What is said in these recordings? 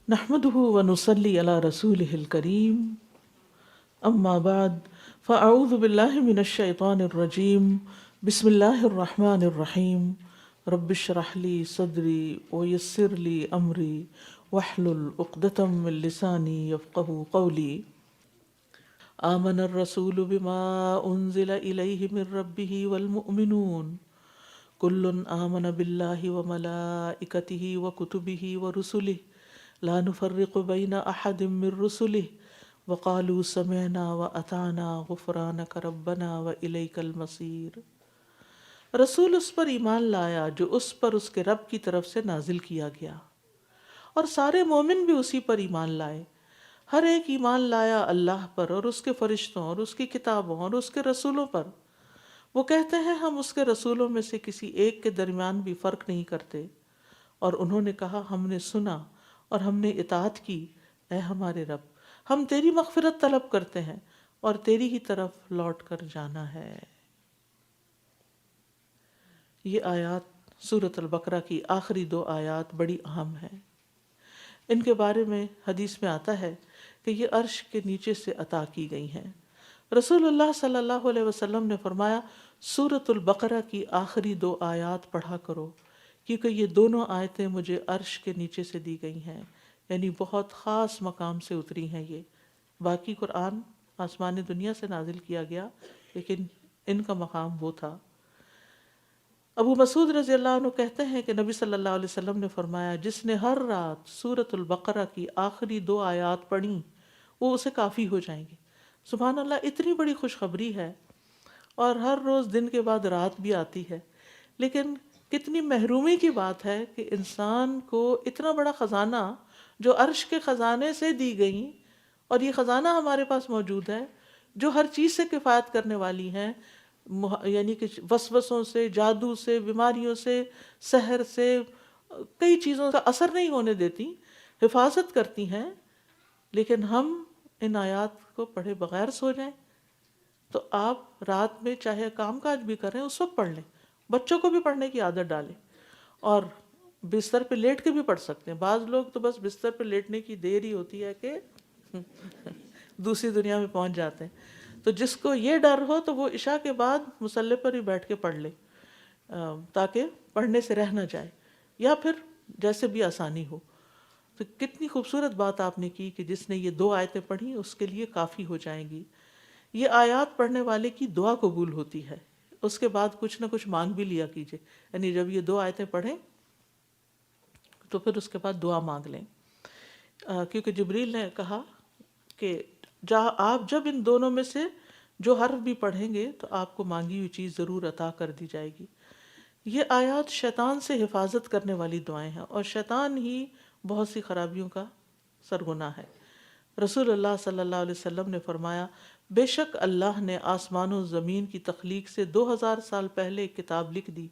نحمده ونصلي على رسوله الكريم أما بعد فأعوذ بالله من الشيطان الرجيم بسم الله الرحمن الرحيم رب اشرح لي صدري ويسر لي أمري واحلل عقدة من لساني يفقه قولي آمن الرسول بما أنزل إليه من ربه والمؤمنون كل آمن بالله وملائكته وكتبه ورسله لا نفرق بين أحد من رسله وقالوا سمعنا وأطعنا غفرانك ربنا وإليك المصير۔ رسول اس پر ایمان لایا جو اس پر اس کے رب کی طرف سے نازل کیا گیا، اور سارے مومن بھی اسی پر ایمان لائے۔ ہر ایک ایمان لایا اللہ پر اور اس کے فرشتوں اور اس کی کتابوں اور اس کے رسولوں پر۔ وہ کہتے ہیں ہم اس کے رسولوں میں سے کسی ایک کے درمیان بھی فرق نہیں کرتے، اور انہوں نے کہا ہم نے سنا اور ہم نے اطاعت کی، اے ہمارے رب ہم تیری مغفرت طلب کرتے ہیں اور تیری ہی طرف لوٹ کر جانا ہے۔ یہ آیات سورۃ البقرہ کی آخری 2 آیات بڑی اہم ہیں۔ ان کے بارے میں حدیث میں آتا ہے کہ یہ عرش کے نیچے سے عطا کی گئی ہیں۔ رسول اللہ صلی اللہ علیہ وسلم نے فرمایا سورۃ البقرہ کی آخری 2 آیات پڑھا کرو، کیونکہ یہ دونوں آیتیں مجھے عرش کے نیچے سے دی گئی ہیں، یعنی بہت خاص مقام سے اتری ہیں یہ۔ باقی قرآن آسمان دنیا سے نازل کیا گیا، لیکن ان کا مقام وہ تھا۔ ابو مسعود رضی اللہ عنہ کہتے ہیں کہ نبی صلی اللہ علیہ وسلم نے فرمایا جس نے ہر رات سورۃ البقرہ کی آخری 2 آیات پڑھی وہ اسے کافی ہو جائیں گے۔ سبحان اللہ، اتنی بڑی خوشخبری ہے، اور ہر روز دن کے بعد رات بھی آتی ہے، لیکن کتنی محرومی کی بات ہے کہ انسان کو اتنا بڑا خزانہ جو عرش کے خزانے سے دی گئی، اور یہ خزانہ ہمارے پاس موجود ہے جو ہر چیز سے کفایت کرنے والی ہیں، یعنی کہ وسوسوں سے، جادو سے، بیماریوں سے، سحر سے، کئی چیزوں کا اثر نہیں ہونے دیتی، حفاظت کرتی ہیں، لیکن ہم ان آیات کو پڑھے بغیر سو جائیں۔ تو آپ رات میں چاہے کام کاج بھی کریں اس وقت پڑھ لیں، بچوں کو بھی پڑھنے کی عادت ڈالیں، اور بستر پہ لیٹ کے بھی پڑھ سکتے ہیں۔ بعض لوگ تو بس بستر پہ لیٹنے کی دیر ہی ہوتی ہے کہ دوسری دنیا میں پہنچ جاتے ہیں۔ تو جس کو یہ ڈر ہو تو وہ عشاء کے بعد مصلی پر ہی بیٹھ کے پڑھ لے، تاکہ پڑھنے سے رہ نہ جائے، یا پھر جیسے بھی آسانی ہو۔ تو کتنی خوبصورت بات آپ نے کی کہ جس نے یہ 2 آیتیں پڑھی اس کے لیے کافی ہو جائیں گی۔ یہ آیات پڑھنے والے کی دعا قبول ہوتی ہے، اس کے بعد کچھ نہ کچھ مانگ بھی لیا کیجیے، یعنی جب یہ 2 آیتیں پڑھیں تو پھر اس کے بعد دعا مانگ لیں، کیونکہ جبریل نے کہا کہ آپ جب ان دونوں میں سے جو حرف بھی پڑھیں گے تو آپ کو مانگی ہوئی چیز ضرور عطا کر دی جائے گی۔ یہ آیات شیطان سے حفاظت کرنے والی دعائیں ہیں، اور شیطان ہی بہت سی خرابیوں کا سرغنہ ہے۔ رسول اللہ صلی اللہ علیہ وسلم نے فرمایا بے شک اللہ نے آسمان و زمین کی تخلیق سے 2000 سال پہلے ایک کتاب لکھ دی،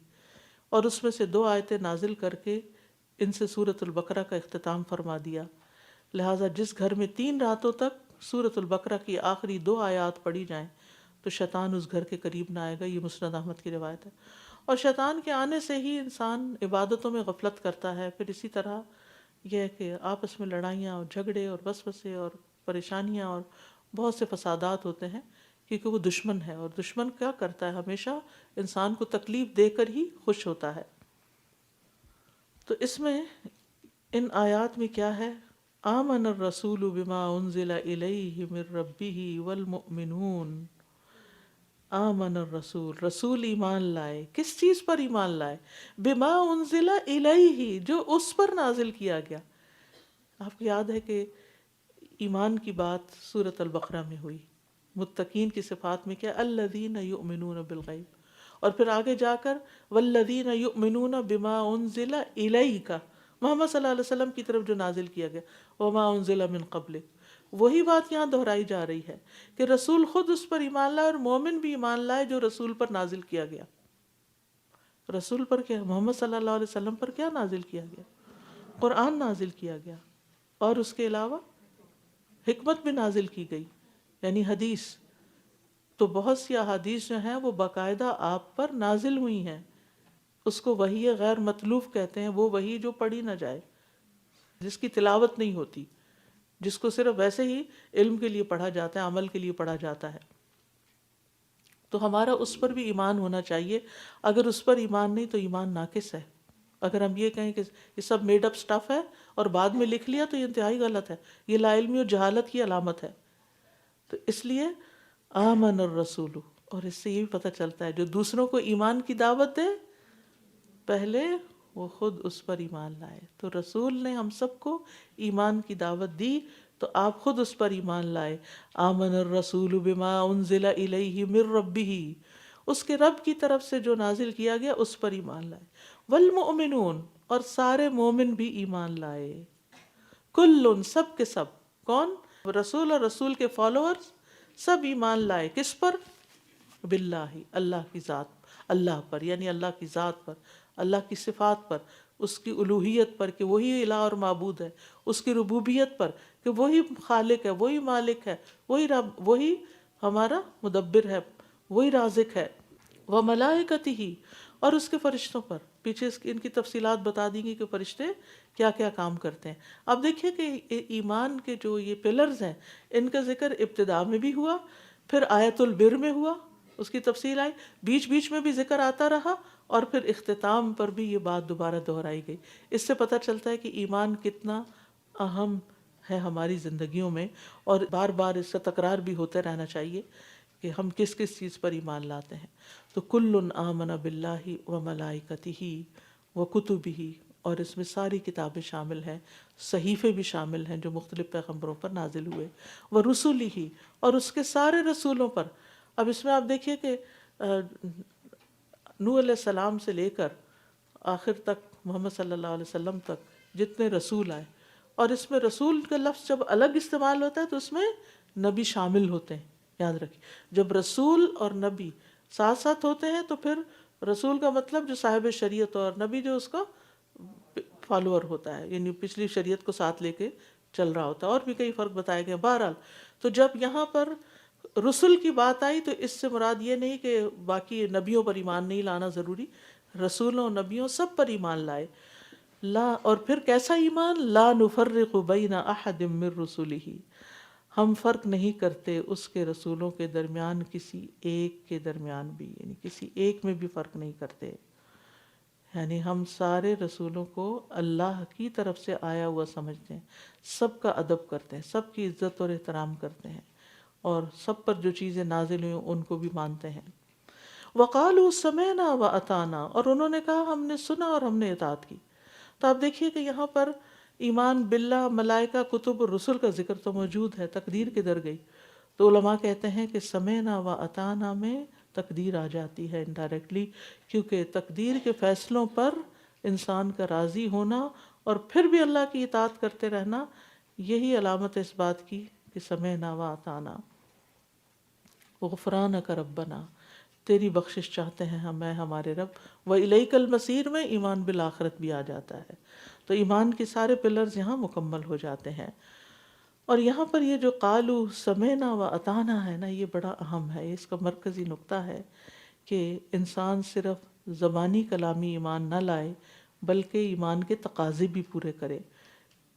اور اس میں سے 2 آیتیں نازل کر کے ان سے سورۃ البقرہ کا اختتام فرما دیا۔ لہٰذا جس گھر میں 3 راتوں تک سورۃ البقرہ کی آخری 2 آیات پڑھی جائیں تو شیطان اس گھر کے قریب نہ آئے گا۔ یہ مسند احمد کی روایت ہے۔ اور شیطان کے آنے سے ہی انسان عبادتوں میں غفلت کرتا ہے، پھر اسی طرح یہ ہے کہ آپس میں لڑائیاں اور جھگڑے اور وسوسے اور پریشانیاں اور بہت سے فسادات ہوتے ہیں، کیونکہ وہ دشمن ہے، اور دشمن کیا کرتا ہے، ہمیشہ انسان کو تکلیف دے کر ہی خوش ہوتا ہے۔ تو اس میں ان آیات میں کیا ہے؟ آمن الرسول بما انزل الیہ من ربہ والمؤمنون۔ آمن الرسول، رسول ایمان لائے، کس چیز پر ایمان لائے؟ بما انزل الیہ، جو اس پر نازل کیا گیا۔ آپ کو یاد ہے کہ ایمان کی بات سورۃ البقرہ میں ہوئی، متقین کی صفات میں کیا؟ الذین یؤمنون بالغیب، اور پھر آگے جا کر والذین یؤمنون بما انزل الیک، محمد صلی اللہ علیہ وسلم کی طرف جو نازل کیا گیا، وما انزل من قبلک۔ وہی بات یہاں دہرائی جا رہی ہے کہ رسول خود اس پر ایمان لائے اور مومن بھی ایمان لائے جو رسول پر نازل کیا گیا۔ رسول پر کیا؟ محمد صلی اللہ علیہ وسلم پر کیا نازل کیا گیا؟ قرآن نازل کیا گیا، اور اس کے علاوہ حکمت بھی نازل کی گئی، یعنی حدیث۔ تو بہت سی احادیث جو ہیں وہ باقاعدہ آپ پر نازل ہوئی ہیں، اس کو وحی غیر مطلوب کہتے ہیں، وہ وحی جو پڑھی نہ جائے۔ جس کی تلاوت نہیں ہوتی، جس کو صرف ویسے ہی علم کے لیے پڑھا جاتا ہے، عمل کے لیے پڑھا جاتا ہے. تو ہمارا اس پر بھی ایمان ہونا چاہیے. اگر اس پر ایمان نہیں تو ایمان ناقص ہے. اگر ہم یہ کہیں کہ یہ سب میڈ اپ سٹف ہے اور بعد میں لکھ لیا تو یہ انتہائی غلط ہے، یہ لا علمی اور جہالت کی علامت ہے. تو اس لیے آمن الرسول، اور اس سے یہ بھی پتہ چلتا ہے جو دوسروں کو ایمان کی دعوت دے پہلے وہ خود اس پر ایمان لائے. تو رسول نے ہم سب کو ایمان کی دعوت دی تو آپ خود اس پر ایمان لائے. آمن الرسول بما انزل الیہ من ربہ، اس کے رب کی طرف سے جو نازل کیا گیا اس پر ایمان لائے. والمؤمنون، اور سارے مومن بھی ایمان لائے. کل، سب کے سب. کون؟ رسول اور رسول کے فالوورز سب ایمان لائے. کس پر؟ باللہ، اللہ کی ذات، اللہ پر، یعنی اللہ کی ذات پر، اللہ کی صفات پر، اس کی الوہیت پر کہ وہی الہ اور معبود ہے، اس کی ربوبیت پر کہ وہی خالق ہے، وہی مالک ہے، وہی رب، وہی ہمارا مدبر ہے، وہی رازق ہے. وملائکتہ، اور اس کے فرشتوں پر. پیچھے ان کی تفصیلات بتا دیں گی کہ فرشتے کیا کیا کام کرتے ہیں. اب دیکھیے کہ ایمان کے جو یہ پلرز ہیں ان کا ذکر ابتدا میں بھی ہوا، پھر آیت البر میں ہوا، اس کی تفصیل آئی، بیچ بیچ میں بھی ذکر آتا رہا، اور پھر اختتام پر بھی یہ بات دوبارہ دہرائی گئی. اس سے پتہ چلتا ہے کہ ایمان کتنا اہم ہے ہماری زندگیوں میں، اور بار بار اس کا تکرار بھی ہوتے رہنا چاہیے کہ ہم کس کس چیز پر ایمان لاتے ہیں. تو کل آمن باللہ وملائکتہ وکتبہ، اور اس میں ساری کتابیں شامل ہیں، صحیفے بھی شامل ہیں جو مختلف پیغمبروں پر نازل ہوئے. ورسلہ، اور اس کے سارے رسولوں پر. اب اس میں آپ دیکھیے کہ نوح علیہ السلام سے لے کر آخر تک محمد صلی اللہ علیہ وسلم تک جتنے رسول آئے، اور اس میں رسول کا لفظ جب الگ استعمال ہوتا ہے تو اس میں نبی شامل ہوتے ہیں. یاد رکھیے، جب رسول اور نبی ساتھ ساتھ ہوتے ہیں تو پھر رسول کا مطلب جو صاحب شریعت، اور نبی جو اس کا فالوور ہوتا ہے، یعنی پچھلی شریعت کو ساتھ لے کے چل رہا ہوتا ہے. اور بھی کئی فرق بتائے گئے. بہرحال تو جب یہاں پر رسول کی بات آئی تو اس سے مراد یہ نہیں کہ باقی نبیوں پر ایمان نہیں لانا ضروری، رسولوں نبیوں سب پر ایمان لائے. لا، اور پھر کیسا ایمان؟ لا نفرق بین احد من رسلہ، ہم فرق نہیں کرتے اس کے رسولوں کے درمیان کسی ایک کے درمیان بھی، یعنی کسی ایک میں بھی فرق نہیں کرتے. یعنی ہم سارے رسولوں کو اللہ کی طرف سے آیا ہوا سمجھتے ہیں، سب کا ادب کرتے ہیں، سب کی عزت اور احترام کرتے ہیں، اور سب پر جو چیزیں نازل ہوئی ان کو بھی مانتے ہیں. وقالوا سمعنا واطعنا، اور انہوں نے کہا ہم نے سنا اور ہم نے اطاعت کی. تو آپ دیکھیے کہ یہاں پر ایمان باللہ، ملائکہ، کتب اور رسل کا ذکر تو موجود ہے، تقدیر کدھر گئی؟ تو علماء کہتے ہیں کہ سمعنا واطعنا میں تقدیر آ جاتی ہے انڈائریکٹلی، کیونکہ تقدیر کے فیصلوں پر انسان کا راضی ہونا اور پھر بھی اللہ کی اطاعت کرتے رہنا، یہی علامت ہے اس بات کی کہ سمعنا واطعنا. غفرانک ربنا، تیری بخشش چاہتے ہیں ہمیں ہمارے رب. وَإِلَيْكَ الْمَصِيرُ میں ایمان بالآخرت بھی آ جاتا ہے. تو ایمان کے سارے پلرز یہاں مکمل ہو جاتے ہیں. اور یہاں پر یہ جو قالو سمعنا واطعنا ہے نا، یہ بڑا اہم ہے، اس کا مرکزی نقطہ ہے کہ انسان صرف زبانی کلامی ایمان نہ لائے بلکہ ایمان کے تقاضے بھی پورے کرے.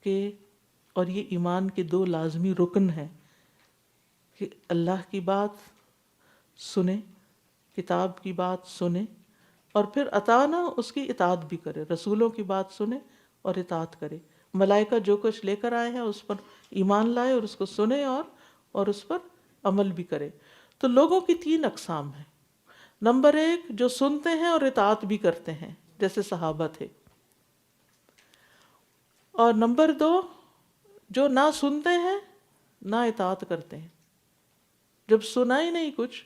کہ اور یہ ایمان کے دو لازمی رکن ہیں کہ اللہ کی بات سنے، کتاب کی بات سنے، اور پھر اطاعنا اس کی اطاعت بھی کرے، رسولوں کی بات سنے اور اطاعت کرے. ملائکہ جو کچھ لے کر آئے ہیں اس پر ایمان لائے اور اس کو سنے اور اس پر عمل بھی کرے. تو لوگوں کی 3 اقسام ہیں. نمبر 1 جو سنتے ہیں اور اطاعت بھی کرتے ہیں جیسے صحابہ تھے، اور نمبر 2 جو نہ سنتے ہیں نہ اطاعت کرتے ہیں. جب سنا ہی نہیں کچھ،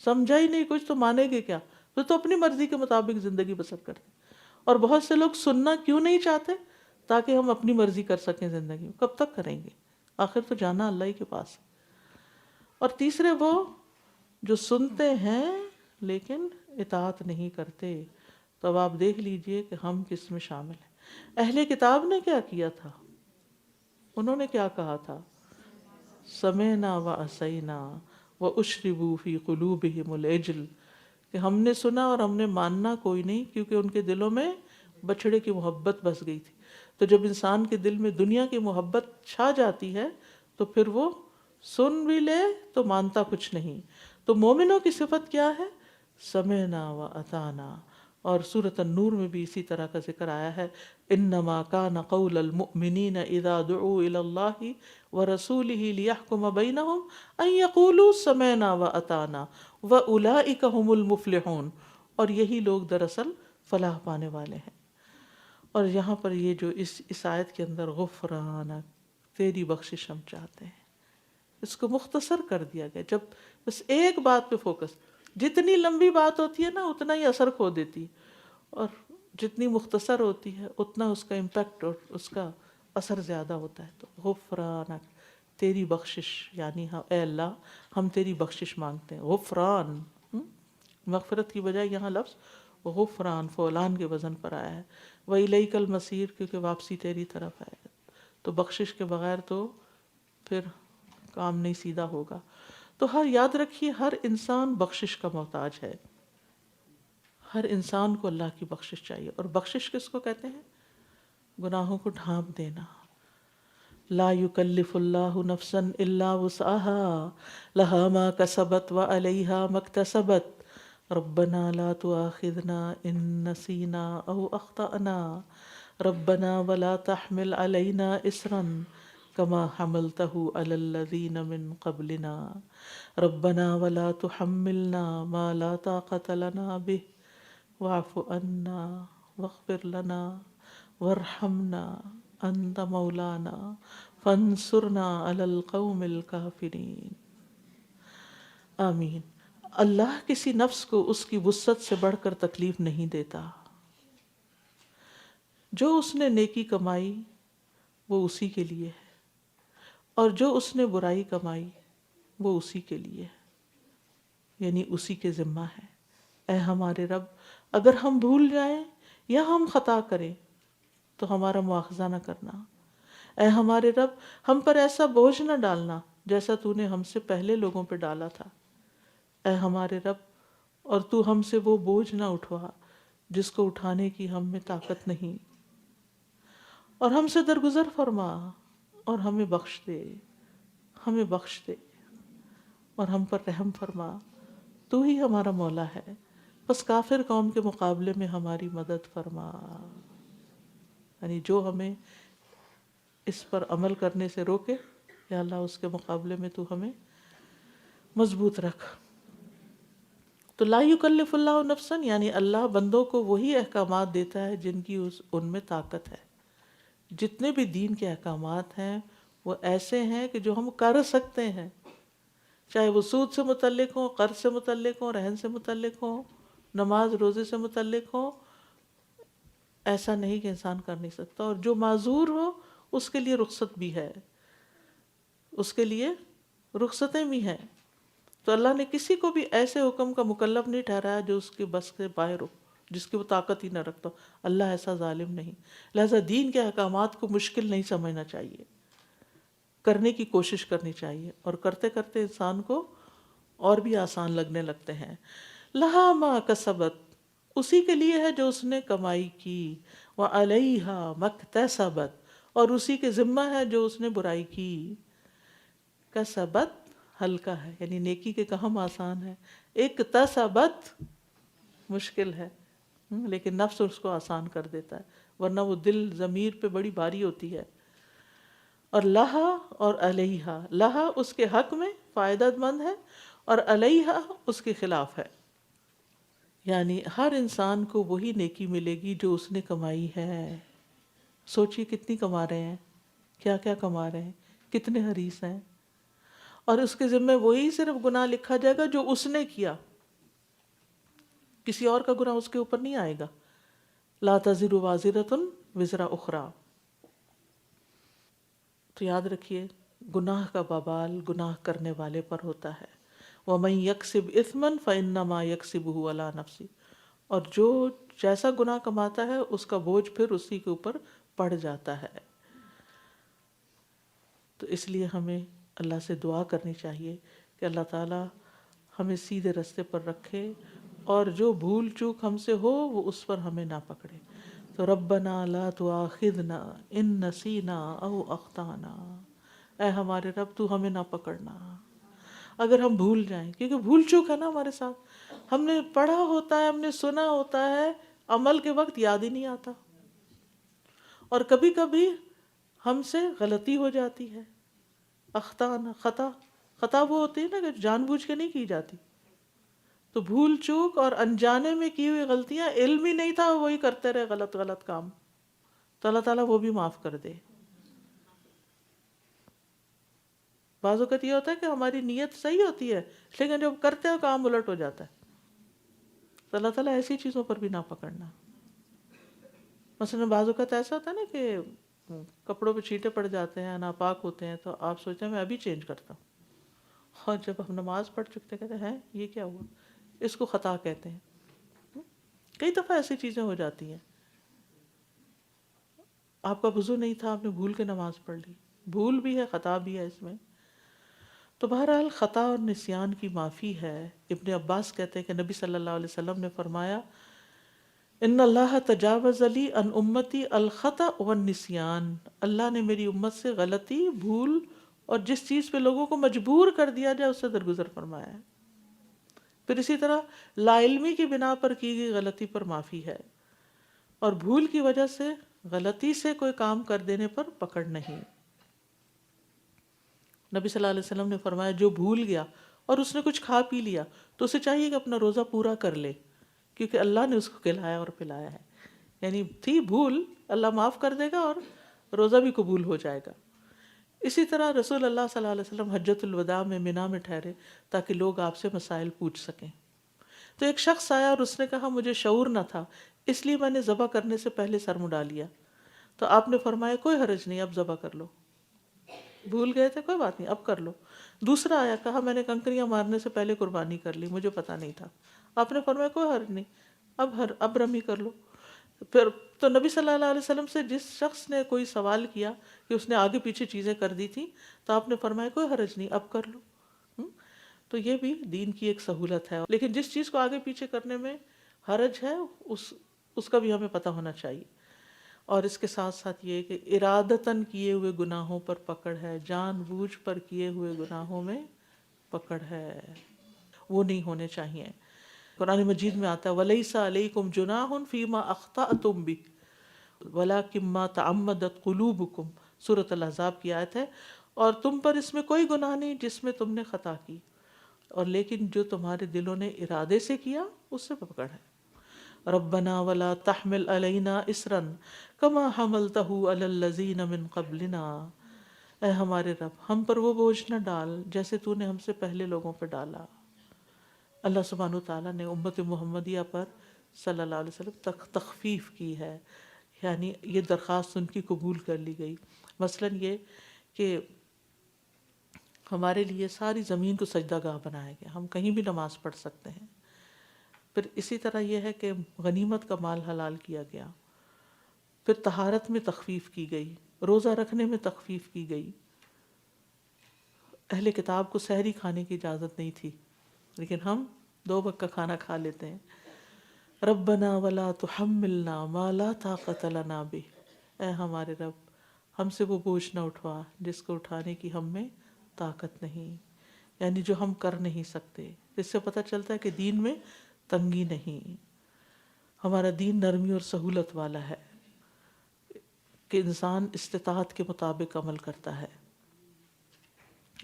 سمجھا ہی نہیں کچھ تو مانے گے کیا؟ تو اپنی مرضی کے مطابق زندگی بسر کرتے. اور بہت سے لوگ سننا کیوں نہیں چاہتے؟ تاکہ ہم اپنی مرضی کر سکیں زندگی میں. کب تک کریں گے؟ آخر تو جانا اللہ ہی کے پاس. اور تیسرے وہ جو سنتے ہیں لیکن اطاعت نہیں کرتے. تو اب آپ دیکھ لیجئے کہ ہم کس میں شامل ہیں. اہل کتاب نے کیا کیا تھا؟ انہوں نے کیا کہا تھا؟ سمعنا وعصینا واشربوا فی قلوبہم العجل، کہ ہم نے سنا اور ہم نے ماننا کوئی نہیں، کیونکہ ان کے دلوں میں بچڑے کی محبت بس گئی تھی. تو جب انسان کے دل میں دنیا کی محبت چھا جاتی ہے تو پھر وہ سن بھی لے تو مانتا کچھ نہیں. تو مومنوں کی صفت کیا ہے؟ سمعنا و اطعنا. اور سورۃ النور میں بھی اسی طرح کا ذکر آیا ہے، انما کان قول المؤمنین اذا دعوا الی اللہ ورسولہ لیحکم بینہم ان یقولوا سمعنا و اطعنا واولئک هم المفلحون. اور یہی لوگ دراصل فلاح پانے والے ہیں. اور یہاں پر یہ جو اس آیت کے اندر غفرانک، تیری بخشش ہم چاہتے ہیں، اس کو مختصر کر دیا گیا. جب بس ایک بات پہ فوکس، جتنی لمبی بات ہوتی ہے نا اتنا ہی اثر کھو دیتی، اور جتنی مختصر ہوتی ہے اتنا اس کا امپیکٹ اور اس کا اثر زیادہ ہوتا ہے. تو غفرانک، تیری بخشش، یعنی اے اللہ ہم تیری بخشش مانگتے ہیں. غفران، مغفرت کی بجائے یہاں لفظ غفران فعلان کے وزن پر آیا ہے. وَإِلَيْكَ الْمَصِيرُ، کیونکہ واپسی تیری طرف ہے. تو بخشش کے بغیر تو پھر کام نہیں سیدھا ہوگا. تو یاد رکھیے ہر انسان بخشش کا محتاج ہے. ہر انسان کو اللہ کی بخشش چاہیے. اور بخشش کس کو کہتے ہیں؟ گناہوں کو ڈھانپ دینا. لا یکلف اللہ نفسا الا وسعها لها ما کسبت وعلیہا ما اکتسبت ربنا لا تؤاخذنا ان نسینا او اخطأنا ربنا ولا تحمل علینا اصرا كما حملته على الذين من قبلنا ربنا ولا تحملنا ما لا طاقة لنا به واعف عنا واغفر لنا وارحمنا انت مولانا فانصرنا علی القوم الکافرین. آمین. اللہ کسی نفس کو اس کی وسعت سے بڑھ کر تکلیف نہیں دیتا. جو اس نے نیکی کمائی وہ اسی کے لیے ہے، اور جو اس نے برائی کمائی وہ اسی کے لیے ہے، یعنی اسی کے ذمہ ہے. اے ہمارے رب، اگر ہم بھول جائیں یا ہم خطا کریں تو ہمارا مواخذہ نہ کرنا. اے ہمارے رب، ہم پر ایسا بوجھ نہ ڈالنا جیسا تو نے ہم سے پہلے لوگوں پہ ڈالا تھا. اے ہمارے رب، اور تو ہم سے وہ بوجھ نہ اٹھوا جس کو اٹھانے کی ہم میں طاقت نہیں. اور ہم سے درگزر فرما اور ہمیں بخش دے، ہمیں بخش دے اور ہم پر رحم فرما. تو ہی ہمارا مولا ہے، بس کافر قوم کے مقابلے میں ہماری مدد فرما. یعنی جو ہمیں اس پر عمل کرنے سے روکے، یا اللہ اس کے مقابلے میں تو ہمیں مضبوط رکھ. تو لا یکلف اللہ نفسا، یعنی اللہ بندوں کو وہی احکامات دیتا ہے جن کی ان میں طاقت ہے. جتنے بھی دین کے احکامات ہیں وہ ایسے ہیں کہ جو ہم کر سکتے ہیں، چاہے وہ سود سے متعلق ہوں، قرض سے متعلق ہوں، رہن سے متعلق ہوں، نماز روزے سے متعلق ہوں. ایسا نہیں کہ انسان کر نہیں سکتا. اور جو معذور ہو اس کے لیے رخصت بھی ہے، اس کے لیے رخصتیں بھی ہیں. تو اللہ نے کسی کو بھی ایسے حکم کا مکلف نہیں ٹھہرایا جو اس کے بس سے باہر ہو، جس کی وہ طاقت ہی نہ رکھتا. اللہ ایسا ظالم نہیں. لہذا دین کے احکامات کو مشکل نہیں سمجھنا چاہیے، کرنے کی کوشش کرنی چاہیے، اور کرتے کرتے انسان کو اور بھی آسان لگنے لگتے ہیں. لہا ما کسبت، اسی کے لیے ہے جو اس نے کمائی کی. وعلیہا مکتسبت، اور اسی کے ذمہ ہے جو اس نے برائی کی. کسبت ہلکا ہے، یعنی نیکی کے کام آسان ہے. اکتسبت مشکل ہے، لیکن نفس اس کو آسان کر دیتا ہے، ورنہ وہ دل ضمیر پہ بڑی بھاری ہوتی ہے. اور لہا اور علیہا، لہا اس کے حق میں فائدہ مند ہے اور علیہا اس کے خلاف ہے. یعنی ہر انسان کو وہی نیکی ملے گی جو اس نے کمائی ہے. سوچیے کتنی کما رہے ہیں، کیا کیا کما رہے ہیں، کتنے حریص ہیں. اور اس کے ذمہ وہی صرف گناہ لکھا جائے گا جو اس نے کیا، کسی اور کا گناہ اس کے اوپر نہیں آئے گا. لا تزر وازرۃ وزر اخری. تو یاد رکھیے گناہ کا وبال گناہ کرنے والے پر ہوتا ہے. وَمَن يَكْسِبْ إِثْمًا فَإِنَّمَا يَكْسِبُهُ عَلَى نَفْسِهِ. اور جو جیسا گناہ کماتا ہے اس کا بوجھ پھر اسی کے اوپر پڑ جاتا ہے. تو اس لیے ہمیں اللہ سے دعا کرنی چاہیے کہ اللہ تعالیٰ ہمیں سیدھے راستے پر رکھے، اور جو بھول چوک ہم سے ہو وہ اس پر ہمیں نہ پکڑے. تو ربنا لا تؤاخذنا ان نسینا او اخطانا، اے ہمارے رب تو ہمیں نہ پکڑنا اگر ہم بھول جائیں، کیونکہ بھول چوک ہے نا ہمارے ساتھ، ہم نے پڑھا ہوتا ہے، ہم نے سنا ہوتا ہے، عمل کے وقت یاد ہی نہیں آتا، اور کبھی کبھی ہم سے غلطی ہو جاتی ہے۔ اخطانا، خطا وہ ہوتی ہے نا کہ جان بوجھ کے نہیں کی جاتی، تو بھول چوک اور انجانے میں کی ہوئی غلطیاں، علم ہی نہیں تھا وہی کرتے رہے غلط غلط کام، تو اللہ تعالیٰ وہ بھی معاف کر دے۔ بعض اوقات یہ ہوتا ہے کہ ہماری نیت صحیح ہوتی ہے لیکن جب کرتے ہیں کام الٹ ہو جاتا ہے، تو اللہ تعالیٰ ایسی چیزوں پر بھی نہ پکڑنا۔ مثلاً بعض اوقات ایسا ہوتا ہے نا کہ کپڑوں پہ چھینٹے پڑ جاتے ہیں، ناپاک ہوتے ہیں، تو آپ سوچتے ہیں میں ابھی چینج کرتا ہوں، اور جب ہم نماز پڑھ چکتے کہتے ہیں یہ کیا ہوا، اس کو خطا کہتے ہیں۔ کئی دفعہ ایسی چیزیں ہو جاتی ہیں، آپ کا وضو نہیں تھا، آپ نے بھول کے نماز پڑھ لی، بھول بھی ہے خطا بھی ہے اس میں۔ تو بہرحال خطا اور نسیان کی معافی ہے۔ ابن عباس کہتے ہیں کہ نبی صلی اللہ علیہ وسلم نے فرمایا ان اللہ تجاوز لی ان امتی الخطأ والنسیان، اللہ نے میری امت سے غلطی، بھول اور جس چیز پہ لوگوں کو مجبور کر دیا جائے اس سے درگزر فرمایا ہے۔ پھر اسی طرح لا علمی کی بنا پر کی گئی غلطی پر معافی ہے، اور بھول کی وجہ سے غلطی سے کوئی کام کر دینے پر پکڑ نہیں۔ نبی صلی اللہ علیہ وسلم نے فرمایا جو بھول گیا اور اس نے کچھ کھا پی لیا تو اسے چاہیے کہ اپنا روزہ پورا کر لے، کیونکہ اللہ نے اس کو کھلایا اور پلایا ہے، یعنی تھی بھول، اللہ معاف کر دے گا اور روزہ بھی قبول ہو جائے گا۔ اسی طرح رسول اللہ صلی اللہ علیہ وسلم حجۃ الوداع میں مینا میں ٹھہرے تاکہ لوگ آپ سے مسائل پوچھ سکیں، تو ایک شخص آیا اور اس نے کہا مجھے شعور نہ تھا اس لیے میں نے ذبح کرنے سے پہلے سر مڈا لیا، تو آپ نے فرمایا کوئی حرج نہیں، اب ذبح کر لو، بھول گئے تھے کوئی بات نہیں اب کر لو۔ دوسرا آیا، کہا میں نے کنکریاں مارنے سے پہلے قربانی کر لی، مجھے پتہ نہیں تھا، آپ نے فرمایا کوئی حرج نہیں، اب رمی کر لو۔ پھر تو نبی صلی اللہ علیہ وسلم سے جس شخص نے کوئی سوال کیا کہ اس نے آگے پیچھے چیزیں کر دی تھی تو آپ نے فرمایا کوئی حرج نہیں اب کر لو۔ تو یہ بھی دین کی ایک سہولت ہے، لیکن جس چیز کو آگے پیچھے کرنے میں حرج ہے اس کا بھی ہمیں پتہ ہونا چاہیے۔ اور اس کے ساتھ ساتھ یہ کہ ارادتاً کیے ہوئے گناہوں پر پکڑ ہے، جان بوجھ پر کیے ہوئے گناہوں میں پکڑ ہے، وہ نہیں ہونے چاہیے۔ قرآن مجید میں آتا ہے وَلَيْسَ عَلَيْكُمْ جُنَاحٌ فِيمَا أَخْطَأْتُمْ بِهِ وَلَكِنْ مَا تَعَمَّدَتْ قُلُوبُكُمْ، سورۃ الاحزاب کی آیت ہے، اور تم پر اس میں کوئی گناہ نہیں جس میں تم نے خطا کی، اور لیکن جو تمہارے دلوں نے ارادے سے کیا اس سے پکڑ ہے۔ ربنا ولا تحمل علینا اسرا کما حملتہ علی الذین من قبلنا، اے ہمارے رب ہم پر وہ بوجھ نہ ڈال جیسے تو نے ہم سے پہلے لوگوں پہ ڈالا۔ اللہ سبحانہ تعالیٰ نے امت محمدیہ پر صلی اللہ علیہ وسلم تخفیف کی ہے، یعنی یہ درخواست ان کی قبول کر لی گئی۔ مثلاً یہ کہ ہمارے لیے ساری زمین کو سجدہ گاہ بنایا گیا، ہم کہیں بھی نماز پڑھ سکتے ہیں۔ پھر اسی طرح یہ ہے کہ غنیمت کا مال حلال کیا گیا، پھر طہارت میں تخفیف کی گئی، روزہ رکھنے میں تخفیف کی گئی۔ اہل کتاب کو سحری کھانے کی اجازت نہیں تھی لیکن ہم 2 وقت کا کھانا کھا لیتے ہیں۔ ربنا ولا تحملنا ما لا طاقت لنا به، اے ہمارے رب ہم سے وہ بوجھ نہ اٹھوا جس کو اٹھانے کی ہم میں طاقت نہیں، یعنی جو ہم کر نہیں سکتے۔ اس سے پتہ چلتا ہے کہ دین میں تنگی نہیں، ہمارا دین نرمی اور سہولت والا ہے کہ انسان استطاعت کے مطابق عمل کرتا ہے،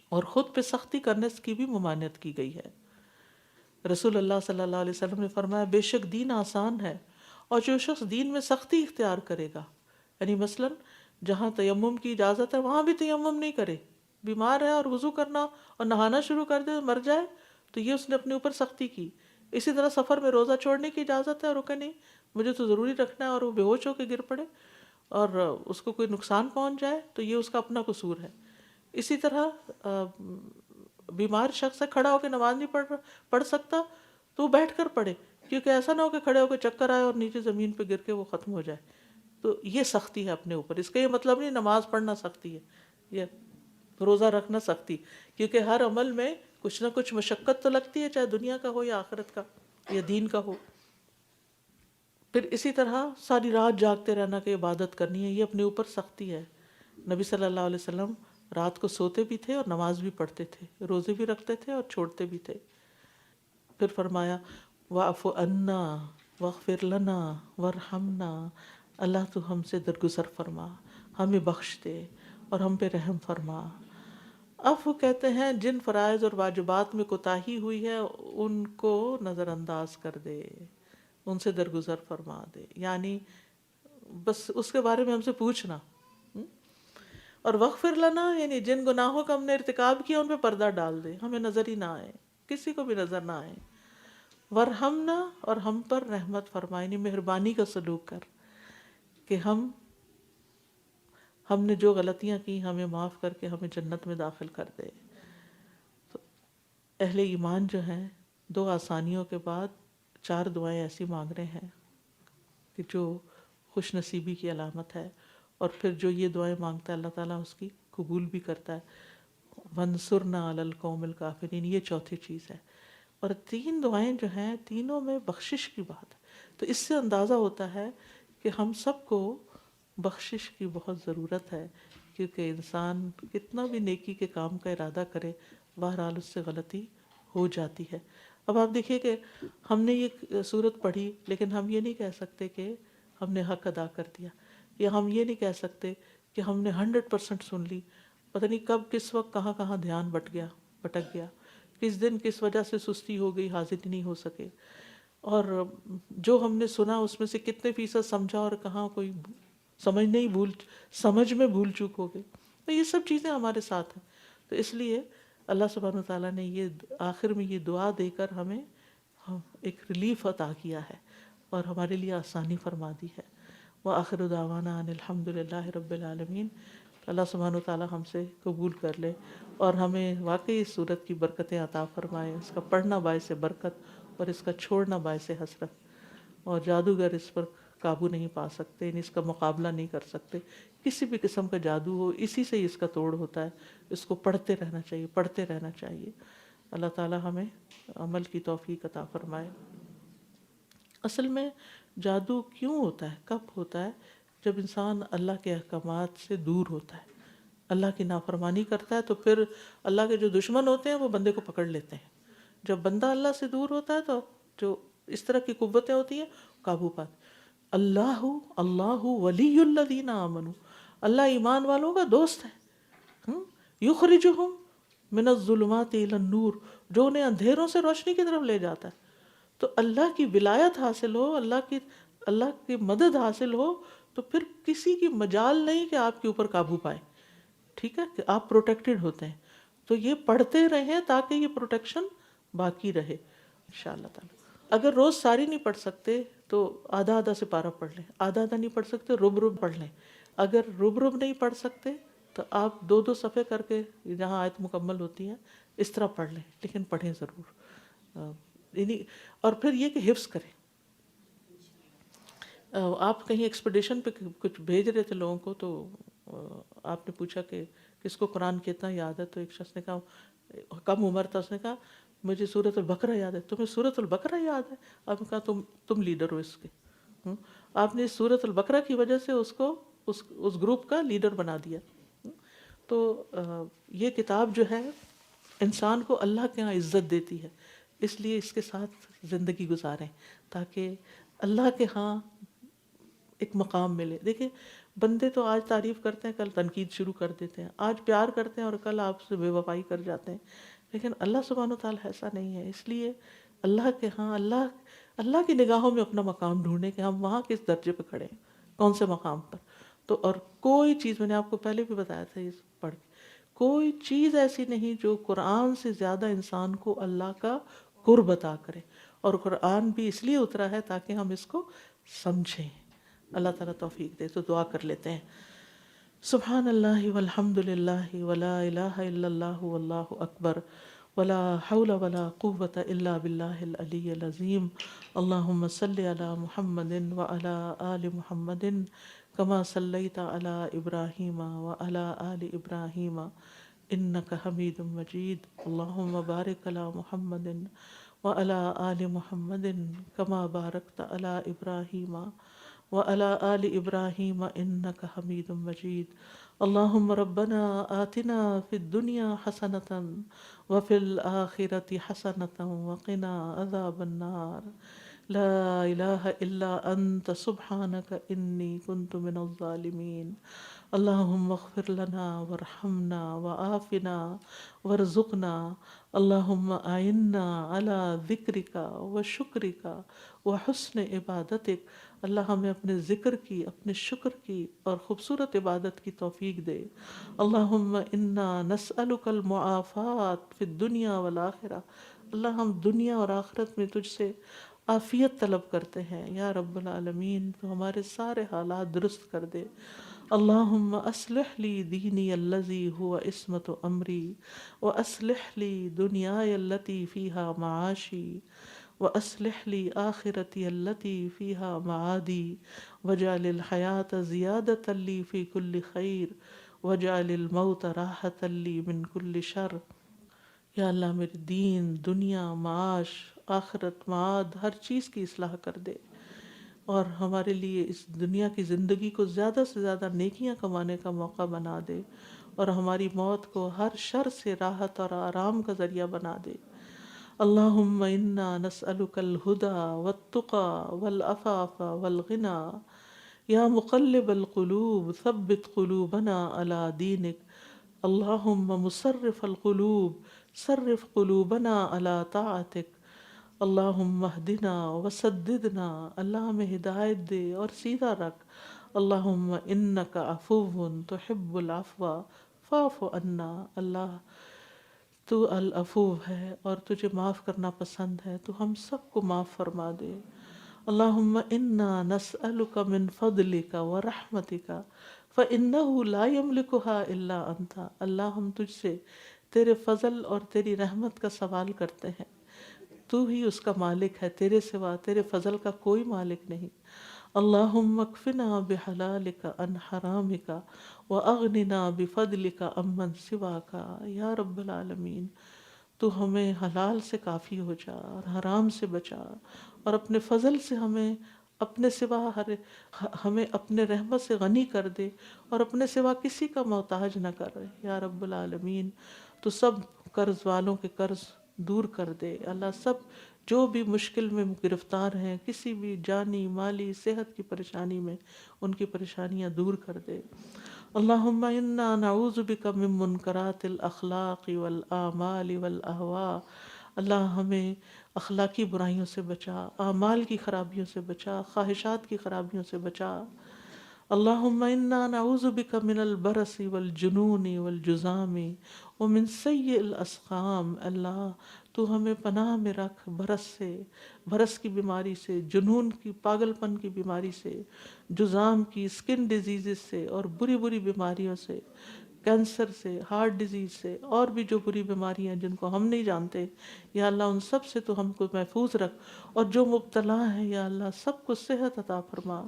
اور خود پہ سختی کرنے کی بھی ممانعت کی گئی ہے۔ رسول اللہ صلی اللہ علیہ وسلم نے فرمایا بے شک دین آسان ہے، اور جو شخص دین میں سختی اختیار کرے گا، یعنی مثلاً جہاں تیمم کی اجازت ہے وہاں بھی تیمم نہیں کرے، بیمار ہے اور وضو کرنا اور نہانا شروع کر دے مر جائے تو یہ اس نے اپنے اوپر سختی کی۔ اسی طرح سفر میں روزہ چھوڑنے کی اجازت ہے اور رکے نہیں، مجھے تو ضروری رکھنا ہے، اور وہ بے ہوش ہو کے گر پڑے اور اس کو کوئی نقصان پہنچ جائے تو یہ اس کا اپنا قصور ہے۔ اسی طرح بیمار شخص ہے، کھڑا ہو کے نماز نہیں پڑھ سکتا تو وہ بیٹھ کر پڑھے، کیونکہ ایسا نہ ہو کہ کھڑے ہو کے چکر آئے اور نیچے زمین پہ گر کے وہ ختم ہو جائے۔ تو یہ سختی ہے اپنے اوپر، اس کا یہ مطلب نہیں نماز پڑھنا سختی ہے، یہ روزہ رکھنا سختی، کیونکہ ہر عمل میں کچھ نہ کچھ مشقت تو لگتی ہے، چاہے دنیا کا ہو یا آخرت کا یا دین کا ہو۔ پھر اسی طرح ساری رات جاگتے رہنا کہ عبادت کرنی ہے، یہ اپنے اوپر سختی ہے۔ نبی صلی اللہ علیہ وسلم رات کو سوتے بھی تھے اور نماز بھی پڑھتے تھے، روزے بھی رکھتے تھے اور چھوڑتے بھی تھے۔ پھر فرمایا واعف عنا واغفر لنا وارحمنا، اللہ تو ہم سے درگزر فرما، ہمیں بخش دے اور ہم پہ رحم فرما۔ عفو کہتے ہیں جن فرائض اور واجبات میں کوتاہی ہوئی ہے ان کو نظر انداز کر دے، ان سے درگزر فرما دے، یعنی بس اس کے بارے میں ہم سے پوچھنا۔ اور وغفر لنا یعنی جن گناہوں کا ہم نے ارتکاب کیا ان پہ پردہ ڈال دے، ہمیں نظر ہی نہ آئے، کسی کو بھی نظر نہ آئے۔ ورحمنا اور ہم پر رحمت فرمائے، یعنی مہربانی کا سلوک کر کہ ہم نے جو غلطیاں کی ہمیں معاف کر کے ہمیں جنت میں داخل کر دے۔ تو اہل ایمان جو ہیں 2 آسانیوں کے بعد 4 دعائیں ایسی مانگ رہے ہیں کہ جو خوش نصیبی کی علامت ہے، اور پھر جو یہ دعائیں مانگتا ہے اللہ تعالیٰ اس کی قبول بھی کرتا ہے۔ وانصرنا علی القوم الکافرین، یہ چوتھی چیز ہے۔ اور 3 دعائیں جو ہیں تینوں میں بخشش کی بات ہے، تو اس سے اندازہ ہوتا ہے کہ ہم سب کو بخشش کی بہت ضرورت ہے، کیونکہ انسان کتنا بھی نیکی کے کام کا ارادہ کرے بہرحال اس سے غلطی ہو جاتی ہے۔ اب آپ دیکھیے کہ ہم نے یہ صورت پڑھی لیکن ہم یہ نہیں کہہ سکتے کہ ہم نے حق ادا کر دیا، یا ہم یہ نہیں کہہ سکتے کہ ہم نے 100% سن لی، پتہ نہیں کب کس وقت کہاں کہاں دھیان بھٹک گیا، کس دن کس وجہ سے سستی ہو گئی، حاضر نہیں ہو سکے، اور جو ہم نے سنا اس میں سے کتنے فیصد سمجھا اور کہاں کوئی سمجھ میں بھول چوک ہو گئی۔ تو یہ سب چیزیں ہمارے ساتھ ہیں، تو اس لیے اللہ سبحانہ وتعالیٰ نے یہ آخر میں یہ دعا دے کر ہمیں ایک ریلیف عطا کیا ہے اور ہمارے لیے آسانی فرما دی ہے۔ وآخر دعوانا ان الحمد للہ رب العالمین۔ اللہ سبحانہ وتعالیٰ ہم سے قبول کر لے اور ہمیں واقعی اس صورت کی برکتیں عطا فرمائے، اس کا پڑھنا باعث برکت اور اس کا چھوڑنا باعث حسرت، اور جادوگر اس پر قابو نہیں پا سکتے، یعنی اس کا مقابلہ نہیں کر سکتے۔ کسی بھی قسم کا جادو ہو اسی سے ہی اس کا توڑ ہوتا ہے، اس کو پڑھتے رہنا چاہیے۔ اللہ تعالیٰ ہمیں عمل کی توفیق عطا فرمائے۔ اصل میں جادو کیوں ہوتا ہے، کب ہوتا ہے؟ جب انسان اللہ کے احکامات سے دور ہوتا ہے، اللہ کی نافرمانی کرتا ہے، تو پھر اللہ کے جو دشمن ہوتے ہیں وہ بندے کو پکڑ لیتے ہیں۔ جب بندہ اللہ سے دور ہوتا ہے تو جو اس طرح کی قوتیں ہوتی ہیں قابو پاتے۔ اللہ ولی الذین آمنوا، اللہ ایمان والوں کا دوست ہے۔ یخرجہم من الظلمات الی النور، جو انہیں اندھیروں سے روشنی کی طرف لے جاتا ہے۔ تو اللہ کی ولایت حاصل ہو، اللہ کی مدد حاصل ہو، تو پھر کسی کی مجال نہیں کہ آپ کے اوپر قابو پائے، ٹھیک ہے، کہ آپ پروٹیکٹڈ ہوتے ہیں۔ تو یہ پڑھتے رہیں تاکہ یہ پروٹیکشن باقی رہے انشاءاللہ تعالی۔ اگر روز ساری نہیں پڑھ سکتے تو آدھا آدھا سپارہ پڑھ لیں، آدھا آدھا نہیں پڑھ سکتے رب پڑھ لیں، اگر رب نہیں پڑھ سکتے تو آپ 2 صفحے کر کے جہاں آیت مکمل ہوتی ہے اس طرح پڑھ لیں، لیکن پڑھیں ضرور، یعنی اور پھر یہ کہ حفظ کریں۔ آپ کہیں ایکسپیڈیشن پہ کچھ بھیج رہے تھے لوگوں کو، تو آپ نے پوچھا کہ کس کو قرآن کتنا یاد ہے، تو ایک شخص نے کہا، کم عمر تھا، اس نے کہا مجھے سورۃ البقرہ یاد ہے۔ تمہیں سورۃ البقرہ یاد ہے؟ آپ نے کہا تم لیڈر ہو اس کے، آپ نے سورۃ البقرہ کی وجہ سے اس کو اس گروپ کا لیڈر بنا دیا۔ تو یہ کتاب جو ہے انسان کو اللہ کے ہاں عزت دیتی ہے، اس لیے اس کے ساتھ زندگی گزاریں تاکہ اللہ کے ہاں ایک مقام ملے۔ دیکھیں بندے تو آج تعریف کرتے ہیں، کل تنقید شروع کر دیتے ہیں، آج پیار کرتے ہیں اور کل آپ سے بے وفائی کر جاتے ہیں، لیکن اللہ سبحانہ وتعالیٰ ایسا نہیں ہے۔ اس لیے اللہ کے ہاں اللہ کی نگاہوں میں اپنا مقام ڈھونڈیں کہ ہم وہاں کس درجے پہ کھڑے ہیں، کون سے مقام پر۔ تو اور کوئی چیز، میں نے آپ کو پہلے بھی بتایا تھا یہ پڑھ کے، کوئی چیز ایسی نہیں جو قرآن سے زیادہ انسان کو اللہ کا قرب عطا کرے، اور قرآن بھی اس لیے اترا ہے تاکہ ہم اس کو سمجھیں۔ اللہ تعالیٰ توفیق دے۔ تو دعا کر لیتے ہیں۔ سبحان اللہ والحمد للہ ولا الہ الا اللہ واللہ اکبر ولا حول ولا قوة الا باللہ العلی العظیم۔ اللہم صلی علی محمد وعلی آل محمد کما صلیت علی ابراہیم وعلی آل ابراہیم انک حمید مجید۔ اللہم بارک علی محمد وعلى آل محمد كما باركت على إبراهيم وعلى آل إبراهيم إنك حميد مجيد. اللهم ربنا آتنا في الدنيا حسنة وفي الآخرة حسنة وقنا عذاب النار. لا إله إلا أنت سبحانك إني كنت من الظالمين. اللهم اغفر لنا وارحمنا وعافنا وارزقنا. اللهم أعنا على ذکرک وشکرک وحسن عبادتک. اللہ ہمیں اپنے ذکر کی، اپنے شکر کی اور خوبصورت عبادت کی توفیق دے. اللہم انا نسألک المعافات فی الدنیا والآخرہ. اللہ ہم دنیا اور آخرت میں تجھ سے عافیت طلب کرتے ہیں. یا رب العالمین تو ہمارے سارے حالات درست کر دے. اللہم اصلح لی دینی الذی هو عصمت امری واصلح لی دنیای التی فیہا معاشی واصلح لی آخرتی التی فیہا معادی واجعل الحیاۃ زیادۃ لی فی کل خیر واجعل الموت راحۃ لی من کل شر. یا اللہ میرے دین، دنیا، معاش، آخرت، معاد، ہر چیز کی اصلاح کر دے اور ہمارے لیے اس دنیا کی زندگی کو زیادہ سے زیادہ نیکیاں کمانے کا موقع بنا دے اور ہماری موت کو ہر شر سے راحت اور آرام کا ذریعہ بنا دے. اللہم انا نسألک الہدی والتقی والعفاف والغنی. یا مقلب القلوب ثبت قلوبنا علی دینک. اللہم مصرف القلوب صرف قلوبنا علی طاعتک. اللہم اہدنا وسددنا. اللہ ہمیں ہدایت دے اور سیدھا رکھ. اللہم انک عفو تحب العفو فاعف عنا. اللہ تو العفو ہے اور تجھے معاف کرنا پسند ہے، تو ہم سب کو معاف فرما دے. اللہم انا نسألک من فضلک ورحمتک فإنہ لا یملکها الا انت. اللہ ہم تجھ سے تیرے فضل اور تیری رحمت کا سوال کرتے ہیں، تو ہی اس کا مالک ہے، تیرے سوا تیرے فضل کا کوئی مالک نہیں. اللہم اکفنا بحلالک عن حرامک واغننا بفضلک عمن سواک. یا رب العالمین تو ہمیں حلال سے کافی ہو جا اور حرام سے بچا اور اپنے فضل سے ہمیں اپنے سوا ہمیں اپنے رحمت سے غنی کر دے اور اپنے سوا کسی کا محتاج نہ کر. یا رب العالمین تو سب قرض والوں کے قرض دور کر دے. اللہ سب جو بھی مشکل میں گرفتار ہیں، کسی بھی جانی مالی صحت کی پریشانی میں، ان کی پریشانیاں دور کر دے. اللہم انا نعوذ بک من منکرات الاخلاق والاعمال والاہواء. اللہ ہمیں اخلاقی برائیوں سے بچا، اعمال کی خرابیوں سے بچا، خواہشات کی خرابیوں سے بچا. اللہم انا نعوذ بک من البرص والجنون والجذام ومن سیء الاسقام. اللہ تو ہمیں پناہ میں رکھ برس سے، برس کی بیماری سے، جنون کی پاگل پن کی بیماری سے، جذام کی سکن ڈیزیزز سے اور بری بری بیماریوں سے، کینسر سے، ہارٹ ڈیزیز سے اور بھی جو بری بیماریاں جن کو ہم نہیں جانتے. یا اللہ ان سب سے تو ہم کو محفوظ رکھ اور جو مبتلا ہیں یا اللہ سب کو صحت عطا فرما.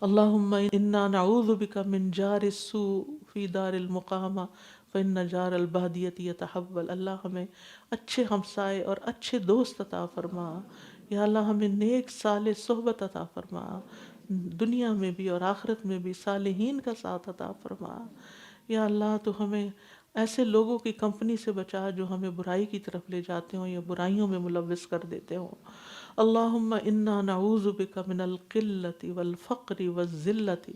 اللہم انا نعوذ بک من جار السوء فی دار المقامہ فإن جار البادیۃ یتحول. اللہ ہمیں اچھے ہمسائے اور اچھے دوست عطا فرما. یا اللہ ہمیں نیک صالح صحبت عطا فرما، دنیا میں بھی اور آخرت میں بھی صالحین کا ساتھ عطا فرما. یا اللہ تو ہمیں ایسے لوگوں کی کمپنی سے بچا جو ہمیں برائی کی طرف لے جاتے ہوں یا برائیوں میں ملوث کر دیتے ہوں. اللہم انا نعوذ بک من القلۃ والفقر والذلۃ.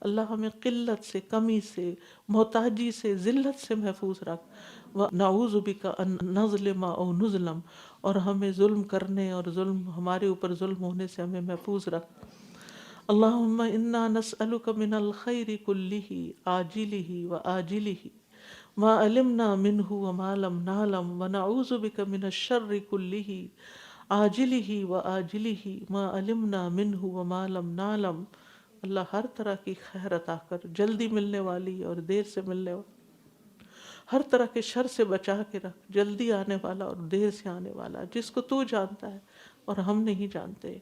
اللہ ہمیں قلت سے، کمی سے، محتاجی سے، ذلت سے محفوظ رکھ. ونعوذ بک ان نظلم او نظلم. اور ہمیں ظلم کرنے اور ہمارے اوپر ظلم ہونے سے ہمیں محفوظ رکھ. اللہم انا نسألک من الخیر کلہ عاجلہ وآجلہ ما علمنا منہ وما لم نعلم ونعوذ بک من الشر کلہ عاجلہ وآجلہ ما علمنا منہ وما لم نعلم. اللہ ہر طرح کی خیر عطا کر، جلدی ملنے والی اور دیر سے ملنے والی. ہر طرح کے شر سے بچا کے رکھ، جلدی آنے والا اور دیر سے آنے والا، جس کو تو جانتا ہے اور ہم نہیں جانتے.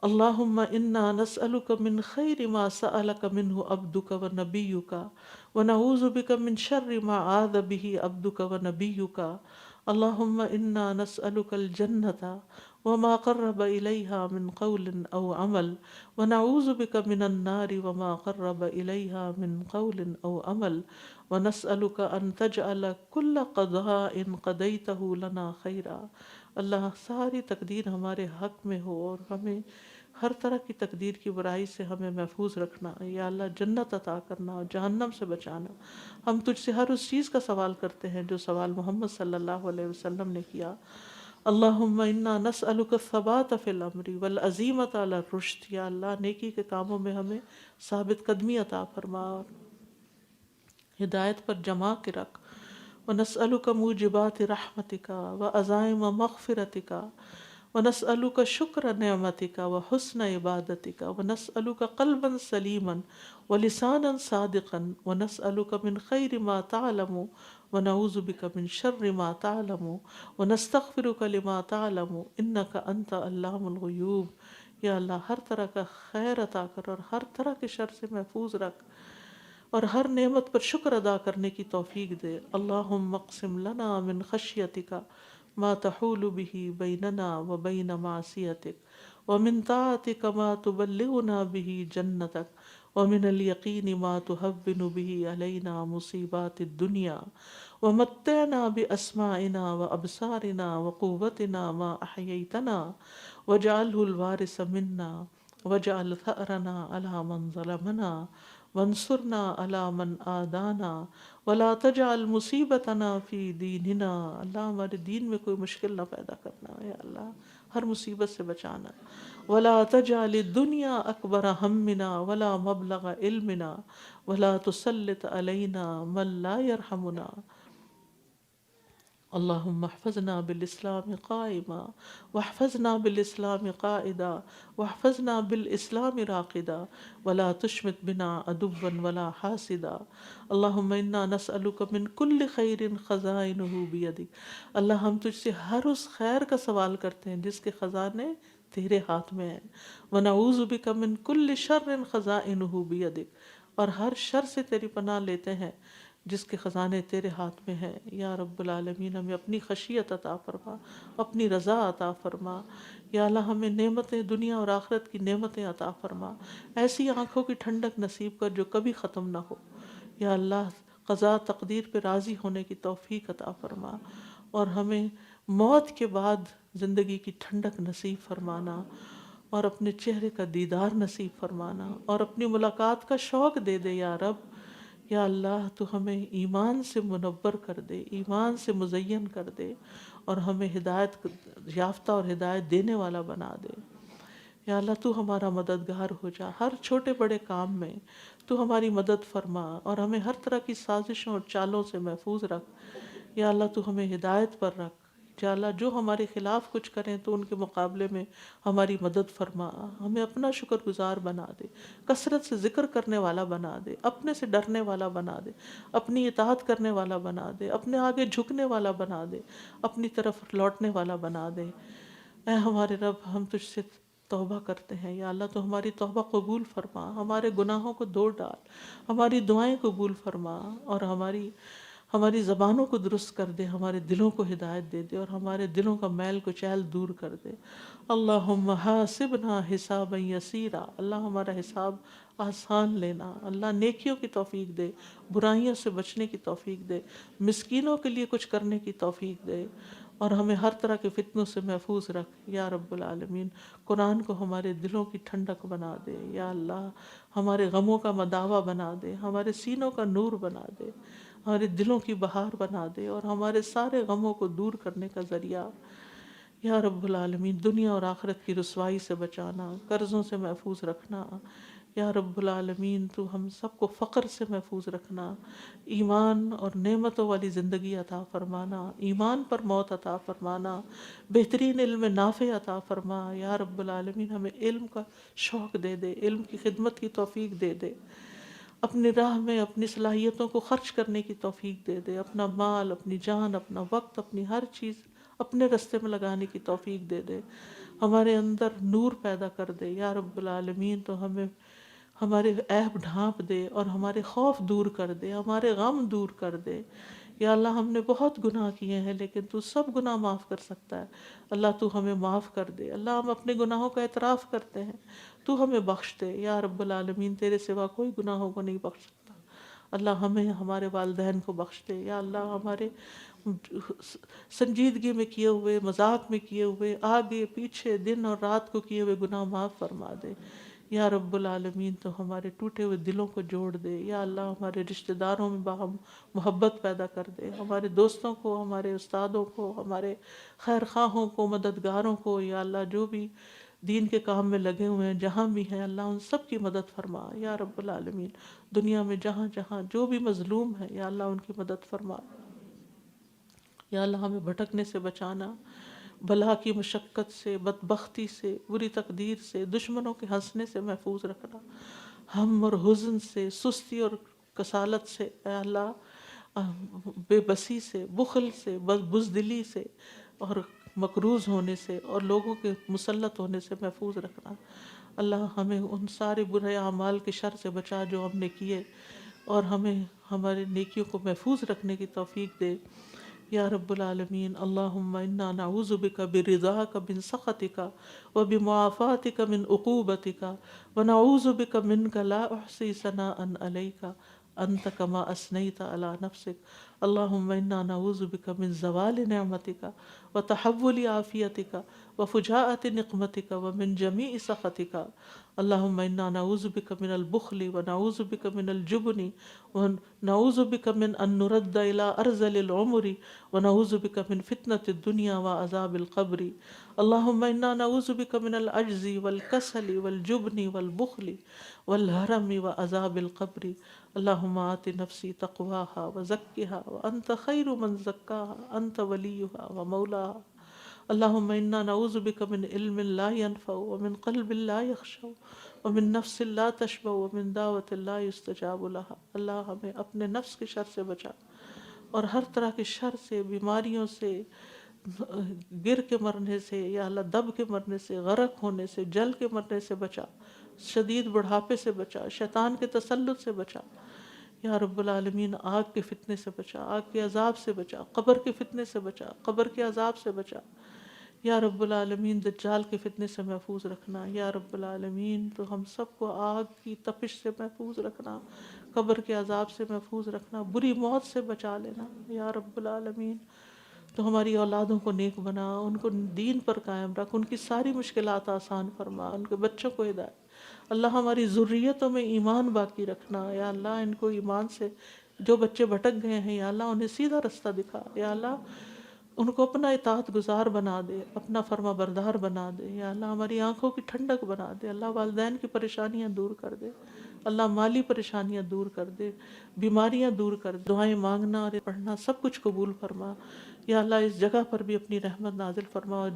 اللہم انا نسألک من خیر ما سألک منہ عبدک ونبیک ونعوذ بک من شر ما عاذ بہ عبدک ونبیک. اللهم إنا نسألك الجنة وما قرب إليها من قول أو عمل ونعوذ بك من النار وما قرب إليها من قول أو عمل ونسألك أن تجعل كل قضاء قضيته لنا خيرا. اللہ ساری تقدیر ہمارے حق میں ہو اور ہمیں ہر طرح کی تقدیر کی برائی سے ہمیں محفوظ رکھنا. یا اللہ جنت عطا کرنا اور جہنم سے بچانا. ہم تجھ سے ہر اس چیز کا سوال کرتے ہیں جو سوال محمد صلی اللہ علیہ وسلم نے کیا. اللہم انا نسألک الثبات فی الامر والعزیمۃ علی الرشد. یا اللہ نیکی کے کاموں میں ہمیں ثابت قدمی عطا فرما اور ہدایت پر جما کے رکھ. وَنَسْأَلُكَ مُوجِبَاتِ رَحْمَتِكَ وَعَزَائِمَ مَغْفِرَتِكَ وَنَسْأَلُكَ شُكْرَ نِعْمَتِكَ وَحُسْنَ عِبَادَتِكَ وَنَسْأَلُكَ قَلْبًا سَلِيمًا وَلِسَانًا صَادِقًا وَنَسْأَلُكَ مِنْ خَيْرِ مَا تَعْلَمُ وَنَعُوذُ بِكَ مِنْ شَرِّ مَا تَعْلَمُ وَنَسْتَغْفِرُكَ لِمَا تَعْلَمُ إِنَّكَ أَنْتَ عَلَّامُ الْغُيُوبِ. یا اللہ ہر طرح کا خیر عطا کر اور ہر طرح کے شر سے محفوظ رکھ اور ہر نعمت پر شکر ادا کرنے کی توفیق دے. اللہم اقسم لنا من خشیتک ما تحول به بیننا وبین معصیتک ومن طاعتک ما تبلغنا به جنتک ومن الیقین ما تهون به علینا مصیبات الدنیا ومتعنا باسماعنا وابصارنا وقوتنا ما احییتنا واجعله الوارث منا واجعل ثأرنا على من ظلمنا وانصرنا على من آدانا ولا تجعل مصیبتنا فی دیننا. اللہ ہمارے دین میں کوئی مشکل نہ پیدا کرنا. یا اللہ ہر مصیبت سے بچانا. ولا تجعل الدنیا اکبر ہمنا ولا مبلغ علمنا ولا تسلط علینا من لا یرحمنا. اللہم احفظنا بالاسلام قائما واحفظنا بالاسلام قائدا واحفظنا بالاسلام راقدا ولا تشمت بنا عدوا ولا حاسدا. اللہم انا نسألک من کل خیر خزائنہ بیدک. اللہ ہم تجھ سے ہر اس خیر کا سوال کرتے ہیں جس کے خزانے تیرے ہاتھ میں ہیں. ونعوذ بک من کل شر خزائنہ بیدک. اور ہر شر سے تیری پناہ لیتے ہیں جس کے خزانے تیرے ہاتھ میں ہیں. یا رب العالمین ہمیں اپنی خشیت عطا فرما، اپنی رضا عطا فرما. یا اللہ ہمیں نعمتیں دنیا اور آخرت کی نعمتیں عطا فرما. ایسی آنکھوں کی ٹھنڈک نصیب کر جو کبھی ختم نہ ہو. یا اللہ قضاء تقدیر پہ راضی ہونے کی توفیق عطا فرما اور ہمیں موت کے بعد زندگی کی ٹھنڈک نصیب فرمانا اور اپنے چہرے کا دیدار نصیب فرمانا اور اپنی ملاقات کا شوق دے دے. یا رب یا اللہ تو ہمیں ایمان سے منور کر دے، ایمان سے مزین کر دے اور ہمیں ہدایت یافتہ اور ہدایت دینے والا بنا دے. یا اللہ تو ہمارا مددگار ہو جا. ہر چھوٹے بڑے کام میں تو ہماری مدد فرما اور ہمیں ہر طرح کی سازشوں اور چالوں سے محفوظ رکھ. یا اللہ تو ہمیں ہدایت پر رکھ. یا اللہ جو ہمارے خلاف کچھ کریں تو ان کے مقابلے میں ہماری مدد فرما. ہمیں اپنا شکر گزار بنا دے، کثرت سے ذکر کرنے والا بنا دے، اپنے سے ڈرنے والا بنا دے، اپنی اطاعت کرنے والا بنا دے، اپنے آگے جھکنے والا بنا دے، اپنی طرف لوٹنے والا بنا دے. اے ہمارے رب ہم تجھ سے توبہ کرتے ہیں. یا اللہ تو ہماری توبہ قبول فرما، ہمارے گناہوں کو دھو ڈال، ہماری دعائیں قبول فرما اور ہماری زبانوں کو درست کر دے، ہمارے دلوں کو ہدایت دے دے اور ہمارے دلوں کا میل کچیل دور کر دے. اللہم حاسبنا حسابا یسیرا. اللہ ہمارا حساب آسان لینا. اللہ نیکیوں کی توفیق دے، برائیوں سے بچنے کی توفیق دے، مسکینوں کے لیے کچھ کرنے کی توفیق دے اور ہمیں ہر طرح کے فتنوں سے محفوظ رکھ. یا رب العالمین قرآن کو ہمارے دلوں کی ٹھنڈک بنا دے. یا اللہ ہمارے غموں کا مداوا بنا دے، ہمارے سینوں کا نور بنا دے، ہمارے دلوں کی بہار بنا دے اور ہمارے سارے غموں کو دور کرنے کا ذریعہ. یا رب العالمین دنیا اور آخرت کی رسوائی سے بچانا، قرضوں سے محفوظ رکھنا. یا رب العالمین تو ہم سب کو فقر سے محفوظ رکھنا، ایمان اور نعمتوں والی زندگی عطا فرمانا، ایمان پر موت عطا فرمانا، بہترین علم نافع عطا فرما. یا رب العالمین ہمیں علم کا شوق دے دے، علم کی خدمت کی توفیق دے دے، اپنی راہ میں اپنی صلاحیتوں کو خرچ کرنے کی توفیق دے دے، اپنا مال، اپنی جان، اپنا وقت، اپنی ہر چیز اپنے رستے میں لگانے کی توفیق دے دے، ہمارے اندر نور پیدا کر دے. یا رب العالمین تو ہمیں ہمارے عیب ڈھانپ دے اور ہمارے خوف دور کر دے، ہمارے غم دور کر دے. یا اللہ ہم نے بہت گناہ کیے ہیں لیکن تو سب گناہ معاف کر سکتا ہے، اللہ تو ہمیں معاف کر دے۔ اللہ ہم اپنے گناہوں کا اعتراف کرتے ہیں، تو ہمیں بخش دے یا رب العالمین، تیرے سوا کوئی گناہوں کو نہیں بخش سکتا۔ اللہ ہمیں ہمارے والدین کو بخش دے یا اللہ، ہمارے سنجیدگی میں کیے ہوئے، مذاق میں کیے ہوئے، آگے پیچھے دن اور رات کو کیے ہوئے گناہ معاف فرما دے یا رب العالمین۔ تو ہمارے ٹوٹے ہوئے دلوں کو جوڑ دے یا اللہ، ہمارے رشتہ داروں میں باہم محبت پیدا کر دے، ہمارے دوستوں کو، ہمارے استادوں کو، ہمارے خیر خواہوں کو، مددگاروں کو یا اللہ، جو بھی دین کے کام میں لگے ہوئے ہیں جہاں بھی ہیں، اللہ ان سب کی مدد فرما یا رب العالمین۔ دنیا میں جہاں جہاں جو بھی مظلوم ہے یا اللہ، ان کی مدد فرما یا اللہ، ہمیں بھٹکنے سے بچانا، بلا کی مشقت سے، بدبختی سے، بری تقدیر سے، دشمنوں کے ہنسنے سے محفوظ رکھنا، ہم اور حزن سے، سستی اور کسالت سے اے اللہ، بے بسی سے، بخل سے، بزدلی سے اور مقروض ہونے سے اور لوگوں کے مسلط ہونے سے محفوظ رکھنا۔ اللہ ہمیں ان سارے برے اعمال کے شر سے بچا جو ہم نے کیے، اور ہمیں ہمارے نیکیوں کو محفوظ رکھنے کی توفیق دے یا رب العالمین۔ اللہم انا نعوذ بک برضاک من سخطک وبمعافاتک من عقوبتک ونعوذ بک منک لا احصی ثناء علیک انت کما اثنیت علی نفسک۔ اللہم انا نعوذ بک من زوال نعمتک وتحول عافیتک وفجاءۃ نقمتک ومن جمیع سخطک۔ اللہم انا نعوذ بک من البخل ونعوذ بک من الجبن ونعوذ بک من ان نرد الی ارذل العمر ونعوذ بک من فتنة الدنیا وعذاب القبر۔ اللہم انا نعوذ بک من العجز والکسل والجبن والبخل والحرم وعذاب القبر۔ اللہم آت نفسی تقواها وزکها وانت خیر من زکاها انت ولیها ومولاها۔ اللہم انا نعوذ بک من علم لا ينفع ومن قلب لا يخشع ومن نفس لا تشبع ومن دعوت لا يستجاب لها۔ اللہ ہمیں اپنے نفس کے شر سے بچا اور ہر طرح کے شر سے، بیماریوں سے، گر کے مرنے سے یا اللہ، دب کے مرنے سے، غرق ہونے سے، جل کے مرنے سے بچا، شدید بڑھاپے سے بچا، شیطان کے تسلط سے بچا یا رب العالمین، آگ کے فتنے سے بچا، آگ کے عذاب سے بچا، قبر کے فتنے سے بچا، قبر کے عذاب سے بچا یا رب العالمین، دجال کے فتنے سے محفوظ رکھنا یا رب العالمین۔ تو ہم سب کو آگ کی تپش سے محفوظ رکھنا، قبر کے عذاب سے محفوظ رکھنا، بری موت سے بچا لینا یا رب العالمین۔ تو ہماری اولادوں کو نیک بنا، ان کو دین پر قائم رکھ، ان کی ساری مشکلات آسان فرما، ان کے بچوں کو ہدایت۔ اللہ ہماری ذریتوں میں ایمان باقی رکھنا یا اللہ، ان کو ایمان سے، جو بچے بھٹک گئے ہیں یا اللہ، انہیں سیدھا رستہ دکھا یا اللہ، ان کو اپنا اطاعت گزار بنا دے، اپنا فرما بردار بنا دے یا اللہ، ہماری آنکھوں کی ٹھنڈک بنا دے اللہ، والدین کی پریشانیاں دور کر دے اللہ، مالی پریشانیاں دور کر دے، بیماریاں دور کر دے، دعائیں مانگنا اور پڑھنا سب کچھ قبول فرما یا اللہ۔ اس جگہ پر بھی اپنی رحمت نازل فرما، اور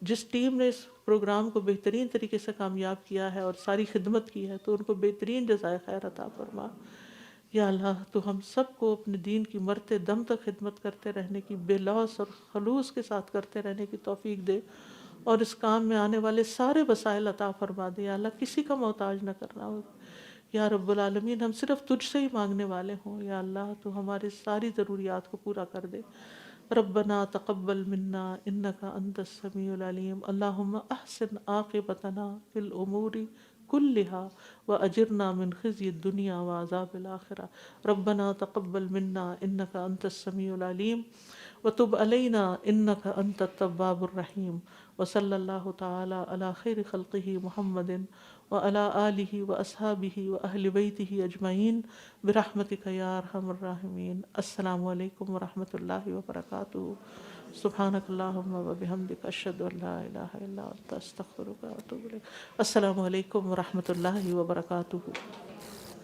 جس ٹیم نے اس پروگرام کو بہترین طریقے سے کامیاب کیا ہے اور ساری خدمت کی ہے، تو ان کو بہترین جزائے خیر عطا فرما یا اللہ۔ تو ہم سب کو اپنے دین کی مرتے دم تک خدمت کرتے رہنے کی، بے لوث اور خلوص کے ساتھ کرتے رہنے کی توفیق دے، اور اس کام میں آنے والے سارے وسائل عطا فرما دے یا اللہ، کسی کا محتاج نہ کرنا ہو یا رب العالمین۔ ہم صرف تجھ سے ہی مانگنے والے ہوں یا اللہ، تو ہماری ساری ضروریات کو پورا کر دے۔ ربنا تقبل منا انک انت السمیع العلیم، اللہم احسن عاقبتنا فی الامور كلها واجرنا من خزي الدنيا وعذاب الآخرة۔ ربنا تقبل منا انك انت السميع العليم وتب علينا انك انت التواب الرحيم، وصلى الله تعالى على خير خلقه محمد وعلى آله واصحابه واهل بيته اجمعين برحمتك يا ارحم الراحمين۔ السلام علیکم ورحمۃ اللہ وبرکاتہ۔ سبحانک اللہم وبحمدک، اشہد ان لا الہ الا انت، استغفرک واتوب الیک۔ السلام علیکم ورحمۃ اللہ وبرکاتہ۔